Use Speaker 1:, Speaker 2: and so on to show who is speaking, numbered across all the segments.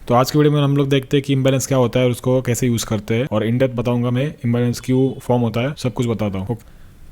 Speaker 1: तो आज की वीडियो में हम लोग देखते हैं कि इम्बैलेंस क्या होता है और उसको कैसे यूज करते हैं, और इन डेप्थ बताऊंगा मैं इम्बैलेंस क्यों फॉर्म होता है, सब कुछ बताता हूँ।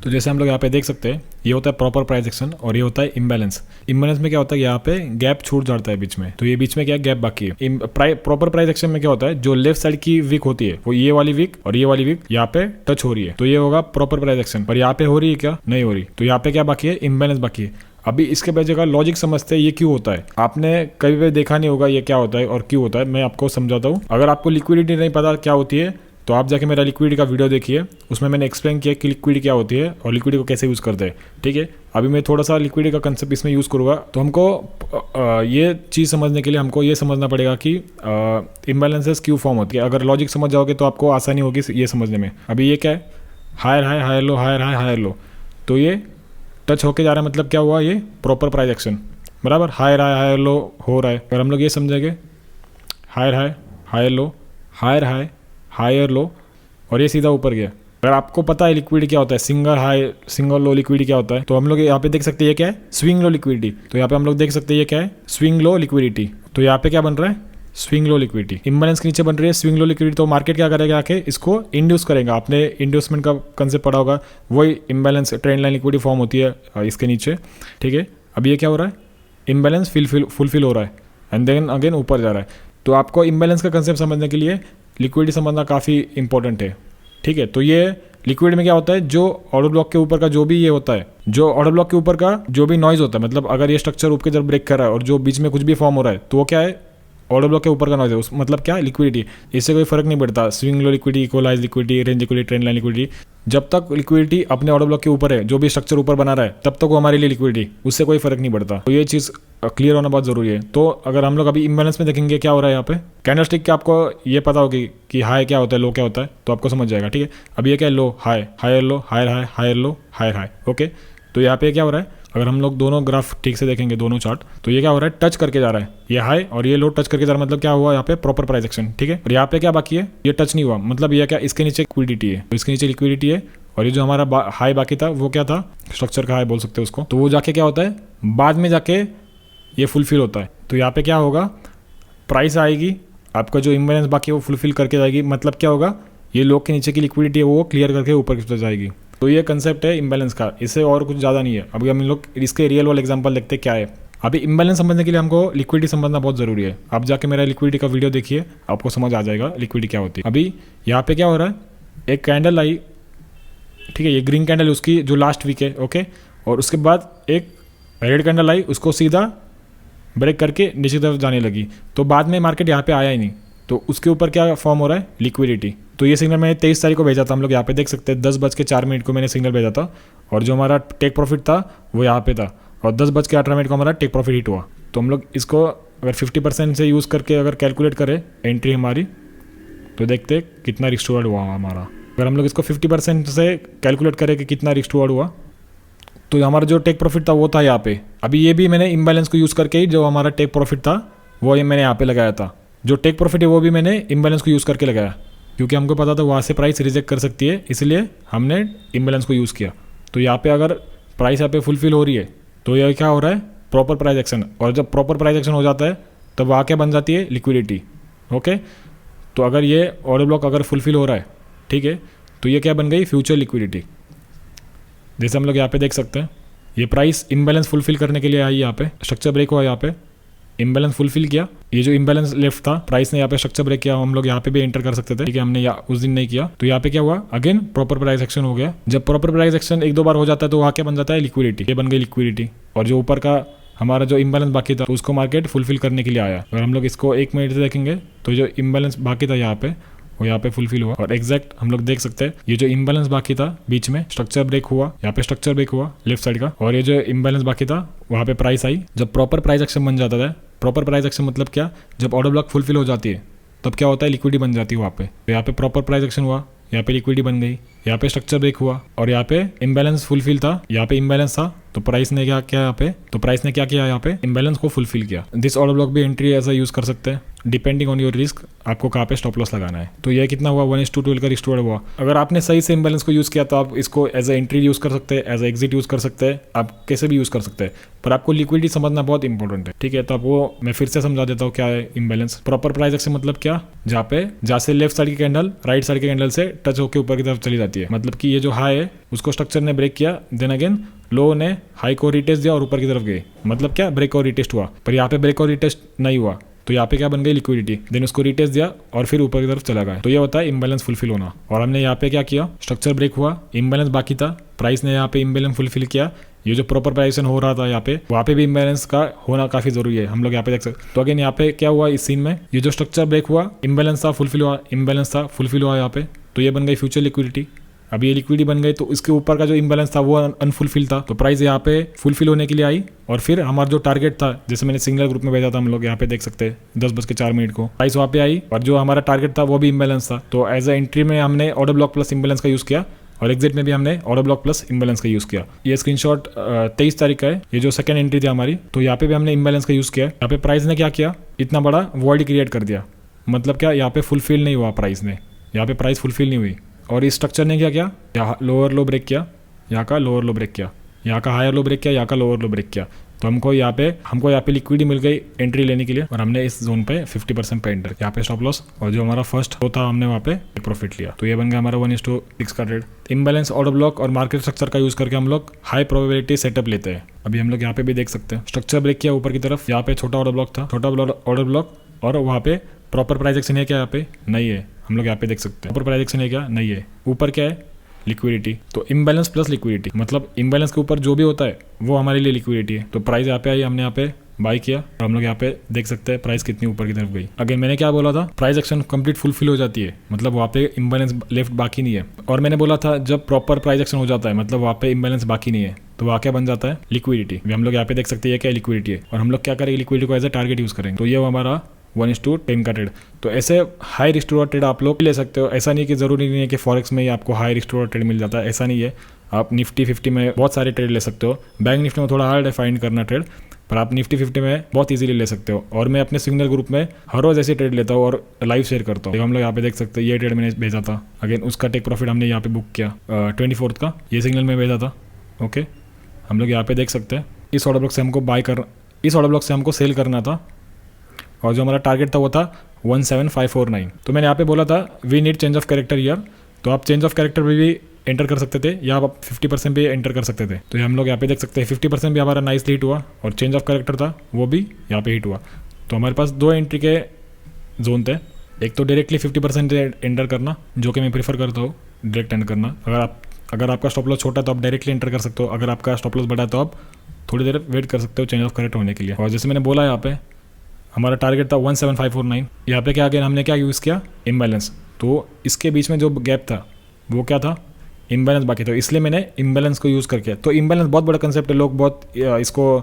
Speaker 1: तो जैसे हम लोग यहाँ पे देख सकते हैं, ये होता है प्रॉपर प्राइस एक्शन और ये होता है इम्बैलेंस। इम्बैलेंस में क्या होता है, यहाँ पे गैप छूट जाता है बीच में, तो ये बीच में क्या गैप बाकी है। प्रॉपर प्राइस एक्शन में क्या होता है, जो लेफ्ट साइड की वीक होती है वो ये वाली वीक और ये वाली वीक यहाँ पे टच हो रही है, तो ये होगा प्रॉपर प्राइस एक्शन। पर यहाँ पे हो रही है क्या, नहीं हो रही, तो यहाँ पे क्या बाकी है, इम्बैलेंस बाकी है। अभी इसके वजह का लॉजिक समझते हैं ये क्यों होता है। आपने कभी भी देखा नहीं होगा ये क्या होता है और क्यों होता है, मैं आपको समझाता हूँ। अगर आपको लिक्विडिटी नहीं पता क्या होती है तो आप जाके मेरा लिक्विडिटी का वीडियो देखिए, उसमें मैंने एक्सप्लेन किया कि लिक्विडिटी क्या होती है और लिक्विडिटी को कैसे यूज़ करते हैं। ठीक है, अभी मैं थोड़ा सा लिक्विडिटी का कंसेप्ट इसमें यूज़ करूँगा। तो हमको ये चीज़ समझने के लिए हमको ये समझना पड़ेगा कि इम्बैलेंसेस क्यों फॉर्म होती है। अगर लॉजिक समझ जाओगे तो आपको आसानी होगी ये समझने में। अभी ये क्या है, higher high higher low, higher high higher low, तो ये टच होके जा रहा है, मतलब क्या हुआ, ये प्रॉपर प्राइस एक्शन बराबर। हायर हाई हायर लो हो रहा है, अगर हम लोग ये समझेंगे higher high higher low, higher high higher low, और ये सीधा ऊपर गया। अगर आपको पता है लिक्विडिटी क्या होता है, single high single low liquidity क्या होता है, तो हम लोग यहाँ पे देख सकते हैं ये क्या है, स्विंग लो लिक्विडिटी। तो यहाँ पे हम लोग देख सकते हैं ये क्या है, स्विंग लो लिक्विडिटी। तो यहाँ पे क्या बन रहा है, स्विंग लो लिक्विडिटी। इम्बैलेंस के नीचे बन रही है स्विंग लो लिक्विडिटी। तो मार्केट क्या करेगा, आके इसको इंड्यूस करेगा। आपने इंड्यूसमेंट का कंसेप्ट पढ़ा होगा, वही imbalance trend line liquidity form होती है इसके नीचे। ठीक है, अब ये क्या हो रहा है, इम्बैलेंस फुलफिल हो रहा है एंड देन अगेन ऊपर जा रहा है। तो आपको इम्बैलेंस का कंसेप्ट समझने के लिए लिक्विडिटी समझना काफ़ी इंपॉर्टेंट है। ठीक है, तो ये लिक्विडिटी में क्या होता है, जो ऑर्डर ब्लॉक के ऊपर का जो भी ये होता है, जो ऑर्डर ब्लॉक के ऊपर का जो भी नॉइज होता है, मतलब अगर ये स्ट्रक्चर ऊपर की तरफ ब्रेक कर रहा है और जो बीच में कुछ भी फॉर्म हो रहा है, तो वो क्या है, ऑर्डर ब्लॉक के ऊपर का नॉइज है। उस मतलब क्या, लिक्विडिटी। इससे कोई फर्क नहीं पड़ता, swing low liquidity, equalize liquidity, range liquidity, trend line liquidity, जब तक लिक्विडिटी अपने ऑर्डर ब्लॉक के ऊपर है, जो भी स्ट्रक्चर ऊपर बना रहा है, तब तक वो हमारे लिए लिक्विडिटी, उससे कोई फर्क नहीं पड़ता। तो ये चीज़ क्लियर होना बहुत जरूरी है। तो अगर हम लोग अभी इम्बैलेंस में देखेंगे क्या हो रहा है, यहाँ पे कैंडलस्टिक का आपको ये पता होगी कि हाई क्या होता है, लो क्या होता है, तो आपको समझ जाएगा। ठीक है, अभी ये क्या है, low high higher low, higher high higher low, higher high. Okay, तो यहाँ पे क्या हो रहा है, अगर हम लोग दोनों ग्राफ ठीक से देखेंगे, दोनों चार्ट, तो ये क्या हो रहा है, टच करके जा रहा है, ये हाई और ये लो टच करके जा रहा है, मतलब क्या हुआ यहाँ पे प्रॉपर प्राइस एक्शन। ठीक है, और यहाँ पे क्या बाकी है, ये टच नहीं हुआ, मतलब ये क्या, इसके नीचे लिक्विडिटी है, तो इसके नीचे लिक्विडिटी है, और ये जो हमारा हाई बाकी था वो क्या था, स्ट्रक्चर का हाई बोल सकते हैं उसको, तो वो जाके क्या होता है, बाद में जाके ये फुलफिल होता है। तो यहाँ पे क्या होगा, प्राइस आएगी, आपका जो इम्बैलेंस बाकी है वो फुलफिल करके जाएगी, मतलब क्या होगा, ये लो के नीचे की लिक्विडिटी है वो क्लियर करके ऊपर की तरफ जाएगी। तो ये कंसेप्ट है इम्बैलेंस का, इससे और कुछ ज़्यादा नहीं है। अभी हम लोग इसके रियल वर्ल्ड एग्जांपल देखते हैं क्या है। अभी इम्बैलेंस समझने के लिए हमको लिक्विडिटी समझना बहुत ज़रूरी है। आप जाके मेरा लिक्विडिटी का वीडियो देखिए, आपको समझ आ जाएगा लिक्विडिटी क्या होती है। अभी यहाँ पे क्या हो रहा है, एक कैंडल आई, ठीक है, ये ग्रीन कैंडल उसकी जो लास्ट वीक है, ओके, और उसके बाद एक रेड कैंडल आई, उसको सीधा ब्रेक करके नीचे की तरफ जाने लगी, तो बाद में मार्केट यहाँ पे आया ही नहीं, तो उसके ऊपर क्या फॉर्म हो रहा है, लिक्विडिटी। तो ये सिग्नल मैंने 23 तारीख को भेजा था, हम लोग यहाँ पे देख सकते हैं 10:04 को मैंने सिग्नल भेजा था, और जो हमारा टेक प्रॉफिट था वो यहाँ पे था, और 10:18 को हमारा टेक प्रॉफिट हिट हुआ। तो हम लोग इसको अगर 50% से यूज़ करके अगर कैलकुलेट करें एंट्री हमारी, तो देखते कितना रिस्क टुवर्ड हुआ हमारा। अगर हम लोग इसको 50% से कैलकुलेट करें कि कितना रिस्क टुवर्ड हुआ, तो हमारा जो टेक प्रॉफिट था वो था यहाँ पे। अभी ये भी मैंने इम्बैलेंस को यूज़ करके ही जो हमारा टेक प्रॉफिट था वो ये मैंने यहाँ पे लगाया था। जो टेक प्रॉफिट है वो भी मैंने इम्बैलेंस को यूज़ करके लगाया, क्योंकि हमको पता था वहाँ से प्राइस रिजेक्ट कर सकती है, इसलिए हमने इम्बैलेंस को यूज़ किया। तो यहाँ पे अगर प्राइस यहाँ पे फुलफिल हो रही है, तो यह क्या हो रहा है, प्रॉपर प्राइस एक्शन। और जब प्रॉपर प्राइस एक्शन हो जाता है तब वहाँ क्या बन जाती है, लिक्विडिटी। ओके, तो अगर ये ऑर्डर ब्लॉक अगर फुलफिल हो रहा है, ठीक है, तो ये क्या बन गई, फ्यूचर लिक्विडिटी। जैसे हम लोग यहाँ पे देख सकते हैं, ये प्राइस इम्बैलेंस फुलफिल करने के लिए आई, यहाँ पे स्ट्रक्चर ब्रेक हुआ, यहाँ पे इम्बैलेंस फुलफिल किया। ये जो इम्बैलेंस लेफ्ट था, प्राइस ने यहाँ पे स्ट्रक्चर ब्रेक किया, हम लोग यहाँ पे भी एंटर कर सकते थे, ठीक है, हमने उस दिन नहीं किया। तो यहाँ पे क्या हुआ, अगेन प्रॉपर प्राइस एक्शन हो गया। जब प्रॉपर प्राइस एक्शन एक दो बार हो जाता है तो वहाँ क्या बन जाता है, लिक्विडिटी, ये बन गई लिक्विडिटी। और जो ऊपर का हमारा जो इम्बैलेंस बाकी था, तो उसको मार्केट फुलफिल करने के लिए आया। अगर हम लोग इसको 1 मिनट से देखेंगे, तो जो इम्बैलेंस बाकी था यहाँ पे, वो यहाँ पे फुलफिल हुआ, और एग्जैक्ट हम लोग देख सकते हैं ये जो इम्बैलेंस बाकी था बीच में, स्ट्रक्चर ब्रेक हुआ, यहाँ पे स्ट्रक्चर ब्रेक हुआ लेफ्ट साइड का, और ये जो इम्बैलेंस बाकी था वहाँ पे प्राइस आई। जब प्रॉपर प्राइस एक्शन बन जाता है, प्रॉपर प्राइस एक्शन मतलब क्या, जब ऑर्डर ब्लॉक फुलफिल हो जाती है तब क्या होता है, लिक्विडिटी बन जाती है वहाँ पे। तो यहाँ पे प्रॉपर प्राइस एक्शन हुआ, यहाँ पे लिक्विडिटी बन गई, यहाँ पे स्ट्रक्चर ब्रेक हुआ, और यहाँ पे इम्बैलेंस फुलफिल था, यहाँ पे इम्बैलेंस था, तो प्राइस ने क्या किया यहाँ पे, तो प्राइस ने क्या किया यहाँ पे, इम्बैलेंस को फुलफिल किया। दिस ऑर्डर ब्लॉक भी एंट्री ऐसा यूज कर सकते हैं डिपेंडिंग ऑन योर रिस्क, आपको कहाँ पे स्टॉप लॉस लगाना है। तो ये कितना हुआ, 1:12 का रिस्टोर हुआ। अगर आपने सही से इम्बैलेंस को यूज किया तो आप इसको एज ए एंट्री यूज कर सकते हैं, एज ए एग्जिट यूज कर सकते हैं, आप कैसे भी यूज कर सकते हैं, पर आपको लिक्विडिटी समझना बहुत इंपॉर्टेंट है, ठीक है। तो आपको मैं फिर से समझा देता हूँ क्या है इम्बैलेंस। प्रॉपर प्राइस एक्शन मतलब क्या, जहाँ से लेफ्ट साइड की कैंडल राइट साइड के कैंडल से टच होकर ऊपर की तरफ चली जाती है, मतलब कि ये जो हाई है उसको स्ट्रक्चर ने ब्रेक किया, देन अगेन लो ने हाई को रिटेस्ट दिया और ऊपर की तरफ गई, मतलब क्या ब्रेक और रिटेस्ट हुआ। पर यहाँ पे ब्रेक और रिटेस्ट नहीं हुआ तो यहाँ पे क्या बन गई, लिक्विडिटी, देन उसको रिटेस्ट दिया और फिर ऊपर की तरफ चला गया। तो ये होता है इम्बैलेंस फुलफिल होना। और हमने यहाँ पे क्या किया, स्ट्रक्चर ब्रेक हुआ, इम्बैलेंस बाकी था, प्राइस ने यहाँ पे इम्बैलेंस फुलफिल किया। ये जो प्रॉपर प्राइसेशन हो रहा था यहाँ पे, वहाँ पे भी इम्बैलेंस का होना काफी जरूरी है, हम लोग यहाँ पे देख सकते। तो अगेन यहाँ पे क्या हुआ इस सीन में, ये जो स्ट्रक्चर ब्रेक हुआ, इम्बैलेंस था फुलफिल हुआ, इम्बैलेंस था फुलफिल हुआ यहाँ पे, तो ये बन गई फ्यूचर लिक्विडिटी। अब ये लिक्विडिटी बन गई तो इसके ऊपर का जो इम्बैलेंस था वो अनफुलफिल था, तो प्राइस यहाँ पे फुलफिल होने के लिए आई। और फिर हमारा जो टारगेट था, जैसे मैंने सिंगल ग्रुप में भेजा था, हम लोग यहाँ पे देख सकते हैं 10:04 को प्राइस वहाँ पे आई और जो हमारा टारगेट था वो भी इम्बैलेंस था। तो एज ए एंट्री में हमने ऑर्डर ब्लॉक प्लस इम्बैलेंस का यूज किया और एग्जिट में भी हमने ऑर्डर ब्लॉक प्लस इम्बैलेंस का यूज किया। ये स्क्रीनशॉट 23 तारीख का है, ये जो सेकंड एंट्री थी हमारी, तो यहाँ पे भी हमने इम्बैलेंस का यूज किया। यहाँ पे प्राइस ने क्या किया, इतना बड़ा वॉइड क्रिएट कर दिया, मतलब क्या यहाँ पे फुलफिल नहीं हुआ प्राइस ने, यहाँ पे प्राइस फुलफिल नहीं हुई। और इस स्ट्रक्चर ने क्या किया, यहाँ लोअर लो ब्रेक किया, यहाँ का लोअर लो ब्रेक किया, यहाँ का हायर लो ब्रेक किया, यहाँ का लोअर लो ब्रेक किया। तो हमको यहाँ पे लिक्विडिटी मिल गई एंट्री लेने के लिए और हमने इस जोन पे 50% पे एंटर, यहाँ पे स्टॉप लॉस और जो हमारा फर्स्ट था हमने वहाँ पे प्रॉफिट लिया। तो ये बन गया हमारा 1:6 का ट्रेड। इम्बैलेंस ऑर्डर ब्लॉक और मार्केट स्ट्रक्चर का यूज करके हम लोग हाई प्रोबेबिलिटी सेटअप लेते हैं। अभी हम लोग यहाँ पे भी देख सकते हैं, स्ट्रक्चर ब्रेक किया ऊपर की तरफ, यहाँ पे छोटा ऑर्डर ब्लॉक था, छोटा ऑर्डर ब्लॉक, और वहाँ पे प्रॉपर प्राइस एक्शन है क्या, यहाँ पे नहीं है, हम लोग यहाँ पे देख सकते हैं प्रॉपर प्राइस एक्शन है क्या, नहीं है। ऊपर क्या है, लिक्विडिटी। तो इम्बैलेंस प्लस लिक्विडिटी, मतलब इम्बैलेंस के ऊपर जो भी होता है वो हमारे लिए लिक्विडिटी है। तो प्राइस यहाँ पे आई, हमने यहाँ पे बाई किया और हम लोग यहाँ पे देख सकते हैं प्राइस कितनी ऊपर की तरफ गई। अगेन मैंने क्या बोला था, प्राइस एक्शन कंप्लीट फुलफिल हो जाती है, मतलब वहाँ पे इम्बैलेंस लेफ्ट बाकी नहीं है। और मैंने बोला था जब प्रॉपर प्राइस एक्शन हो जाता है मतलब वहाँ पे इम्बैलेंस बाकी नहीं है, तो वहाँ क्या बन जाता है, लिक्विडिटी। हम लोग यहाँ पे देख सकते हैं क्या लिक्विडिटी है और हम लोग क्या करेंगे, लिक्विडिटी को एज ए टारगेट यूज करेंगे। तो ये हमारा 1:10 का ट्रेड। तो ऐसे हाई रिस्क टू ट्रेड आप लोग ले सकते हो। ऐसा नहीं कि जरूरी नहीं है कि फॉरेक्स में ही आपको हाई रिस्क टू ट्रेड मिल जाता है, ऐसा नहीं है। आप निफ्टी 50 में बहुत सारे ट्रेड ले सकते हो। बैंक निफ्टी में थोड़ा हार्ड है फाइंड करना ट्रेड, पर आप निफ्टी 50 में बहुत इजीली ले सकते हो। और मैं अपने सिग्नल ग्रुप में हर रोज ऐसे ट्रेड लेता हूँ और लाइव शेयर करता हूँ। हम लोग यहाँ पे देख सकते हैं ये ट्रेड मैंने भेजा था, अगेन उसका टेक प्रॉफिट हमने यहाँ पे बुक किया 24 का, ये सिग्नल में भेजा था। ओके, हम लोग यहाँ पे देख सकते हैं इस ऑर्डर ब्लॉक से हमको इस ऑर्डर ब्लॉक से हमको सेल करना था और जो हमारा टारगेट था वो था 17549। तो मैंने यहाँ पे बोला था we need change of character here, तो आप चेंज ऑफ कैरेक्टर भी एंटर कर सकते थे या आप 50% भी एंटर कर सकते थे। तो हम लोग यहाँ पे देख सकते हैं 50% भी हमारा नाइसली हिट हुआ और चेंज ऑफ कैरेक्टर था वो भी यहाँ पे हिट हुआ। तो हमारे पास दो एंट्री के जोन थे, एक तो डायरेक्टली 50% एंटर करना, जो कि मैं प्रीफर करता हूँ डायरेक्ट एंटर करना। अगर आपका स्टॉप लॉस छोटा तो आप डायरेक्टली एंटर कर सकते हो, अगर आपका स्टॉप लॉस बड़ा तो आप थोड़ी देर वेट कर सकते हो चेंज ऑफ कैरेक्टर होने के लिए। और जैसे मैंने बोला यहाँ पे हमारा टारगेट था 17549, यहाँ पे क्या हमने क्या यूज़ किया, इम्बैलेंस। तो इसके बीच में जो गैप था वो क्या था, इम्बैलेंस बाकी था, इसलिए मैंने इम्बैलेंस को यूज़ करके। तो इम्बैलेंस बहुत बड़ा कंसेप्ट है, लोग बहुत इसको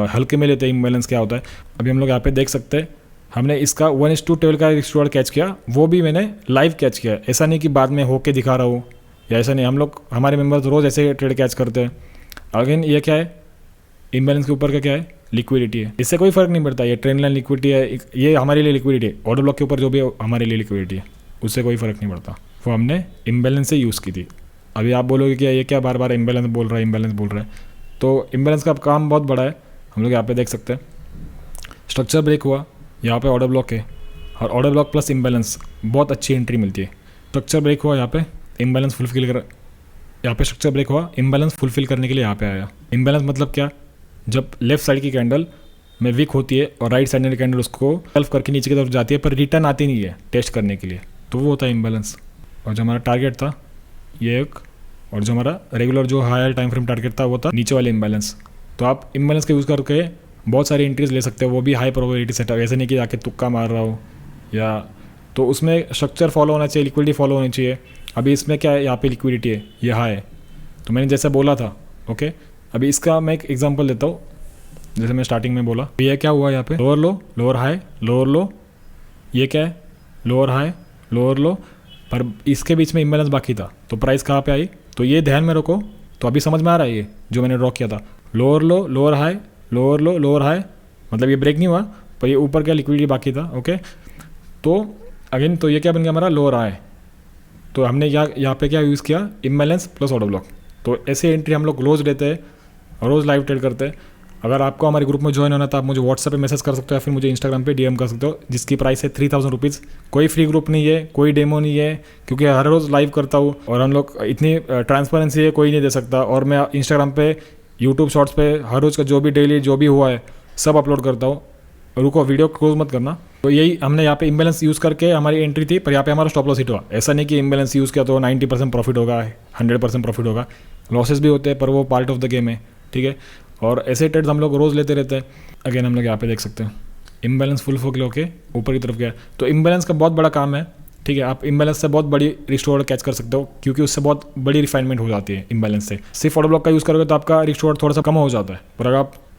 Speaker 1: हल्के में लेते हैं इम्बैलेंस क्या होता है। अभी हम लोग यहाँ पे देख सकते हैं हमने इसका 1:12 का रिस्टोर कैच किया, वो भी मैंने लाइव कैच किया, ऐसा नहीं कि बाद में होके दिखा रहा हूँ या ऐसा नहीं। हम लोग हमारे मेम्बर्स रोज़ ऐसे ट्रेड कैच करते हैं। अगेन ये क्या है, इम्बैलेंस के ऊपर का क्या है, लिक्विडिटी है, इससे कोई फर्क नहीं पड़ता। ये ट्रेंड लाइन लिक्विडिटी है, ये हमारे लिए लिक्विडिटी है। ऑर्डर ब्लॉक के ऊपर जो भी हमारे लिए लिक्विडिटी है उससे कोई फर्क नहीं पड़ता, वो हमने इम्बैलेंस से यूज़ की थी। अभी आप बोलोगे कि ये क्या बार बार इम्बैलेंस बोल रहा है, तो इम्बैलेंस का काम बहुत बड़ा है। हम लोग यहाँ पे देख सकते हैं स्ट्रक्चर ब्रेक हुआ, यहाँ पे ऑर्डर ब्लॉक है और ऑर्डर ब्लॉक प्लस इम्बैलेंस बहुत अच्छी एंट्री मिलती है। स्ट्रक्चर ब्रेक हुआ यहाँ पे, इम्बैलेंस फुलफिल कर, यहाँ पे स्ट्रक्चर ब्रेक हुआ, इम्बैलेंस फुलफिल करने के लिए यहाँ पे आया। इम्बैलेंस मतलब क्या, जब लेफ्ट साइड की कैंडल में वीक होती है और राइट साइड की कैंडल उसको सेल्फ करके नीचे की तरफ जाती है पर रिटर्न आती नहीं है टेस्ट करने के लिए, तो वो होता है इम्बैलेंस। और जो हमारा टारगेट था ये एक, और जो हमारा रेगुलर जो हायर टाइम फ्रेम टारगेट था वो था नीचे वाले इम्बैलेंस। तो आप इम्बैलेंस का यूज़ करके बहुत सारी एंट्रीज ले सकते हो, वो भी हाई प्रोबेबिलिटी सेटअप, ऐसे नहीं कि जाके तुक्का मार रहा हो या, तो उसमें स्ट्रक्चर फॉलो होना चाहिए, लिक्विडिटी फॉलो होनी चाहिए। अभी इसमें क्या है, यहाँ पे लिक्विडिटी है, ये हाई है, तो मैंने जैसा बोला था। ओके, अभी इसका मैं एक एग्जांपल देता हूँ, जैसे मैं स्टार्टिंग में बोला, ये क्या हुआ यहाँ पे, लोअर लो, लोअर हाई, लोअर लो, ये क्या है, लोअर हाई, लोअर लो, पर इसके बीच में इम्बैलेंस बाकी था, तो प्राइस कहाँ पे आई, तो ये ध्यान में रखो। तो अभी समझ में आ रहा है ये जो मैंने ड्रॉ किया था। लोअर लो, लोअर हाई, लोअर लो, लोअर हाई, मतलब ये ब्रेक नहीं हुआ पर ये ऊपर क्या लिक्विडिटी बाकी था। ओके, तो अगेन तो ये क्या बन गया हमारा लोअर हाई। तो हमने यहाँ पे क्या यूज़ किया, इम्बैलेंस प्लस ऑर्डर ब्लॉक। तो ऐसे एंट्री हम लोग रोज़ लेते हैं, रोज़ लाइव ट्रेड करते हैं। अगर आपको हमारे ग्रुप में ज्वाइन होना तो आप मुझे व्हाट्सएप पे मैसेज कर सकते हो या फिर मुझे इंस्टाग्राम पे डीएम कर सकते हो, जिसकी प्राइस है 3000 रुपीज़। कोई फ्री ग्रुप नहीं है, कोई डेमो नहीं है, क्योंकि हर रोज़ लाइव करता हूँ और हम लोग इतनी ट्रांसपेरेंसी है कोई नहीं दे सकता। और मैं इंस्टाग्राम पे, यूट्यूब शॉर्ट्स पे हर रोज़ का जो भी डेली जो भी हुआ है सब अपलोड करता हूँ। रुको, वीडियो क्लोज मत करना। तो यही हमने यहाँ पे इम्बैलेंस यूज़ करके हमारी एंट्री थी, पर यहाँ पे हमारा स्टॉप लॉस हिट हुआ। ऐसा नहीं कि इम्बैलेंस यूज़ किया तो 90% प्रॉफिट होगा, 100% प्रॉफिट होगा, लॉसेस भी होते हैं, पर वो पार्ट ऑफ द गेम है, ठीक है। और ऐसे ट्रेड्स हम लोग रोज़ लेते रहते हैं। अगेन हम लोग यहाँ पे देख सकते हैं इम्बैलेंस फुल फोकल होके ऊपर की तरफ गया। तो इम्बैलेंस का बहुत बड़ा काम है, ठीक है। आप इम्बैलेंस से बहुत बड़ी रिस्टोर कैच कर सकते हो, क्योंकि उससे बहुत बड़ी रिफाइनमेंट हो जाती है इम्बैलेंस से। सिर्फ ऑर्डर ब्लॉक का यूज़ करोगे तो आपका रिस्टोर थोड़ा सा कम हो जाता है,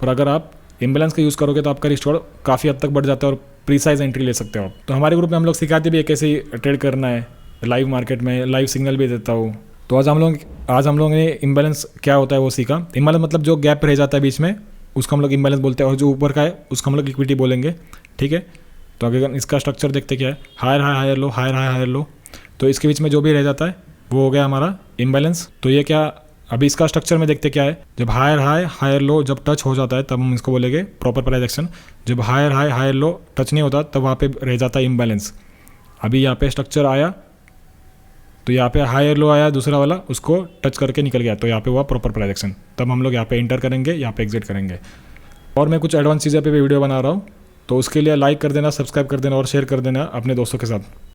Speaker 1: पर अगर आप इम्बैलेंस का यूज़ करोगे तो आपका रिस्टोर काफ़ी हद तक बढ़ जाता है और प्रीसाइज एंट्री ले सकते हो आप। तो हमारे ग्रुप में हम लोग सिखाते भी है कैसे ट्रेड करना है लाइव मार्केट में, लाइव सिग्नल भी देता हूँ। तो आज हम लोग ने इम्बैलेंस क्या होता है वो सीखा। इम्बैलेंस मतलब जो गैप रह जाता है बीच में उसको हम लोग इम्बैलेंस बोलते हैं, और जो ऊपर का है उसको हम लोग लिक्विडिटी बोलेंगे, ठीक है। तो अगर इसका स्ट्रक्चर देखते क्या है, higher high higher low, higher high higher low, तो इसके बीच में जो भी रह जाता है वो हो गया हमारा इम्बैलेंस। तो ये क्या, अभी इसका स्ट्रक्चर में देखते क्या है, जब हायर हाई हायर लो जब टच हो जाता है तब हम इसको बोलेंगे प्रॉपर प्राइस एक्शन। जब higher high higher low touch नहीं होता तब वहाँ पे रह जाता है इम्बैलेंस। अभी यहाँ पे स्ट्रक्चर आया तो यहाँ पे हायर लो आया दूसरा वाला, उसको टच करके निकल गया, तो यहाँ पे हुआ प्रॉपर प्राइस एक्शन। तब हम लोग यहाँ पे एंटर करेंगे, यहाँ पे एग्जिट करेंगे। और मैं कुछ एडवांस चीज़ें पे वीडियो बना रहा हूँ, तो उसके लिए लाइक कर देना, सब्सक्राइब कर देना और शेयर कर देना अपने दोस्तों के साथ।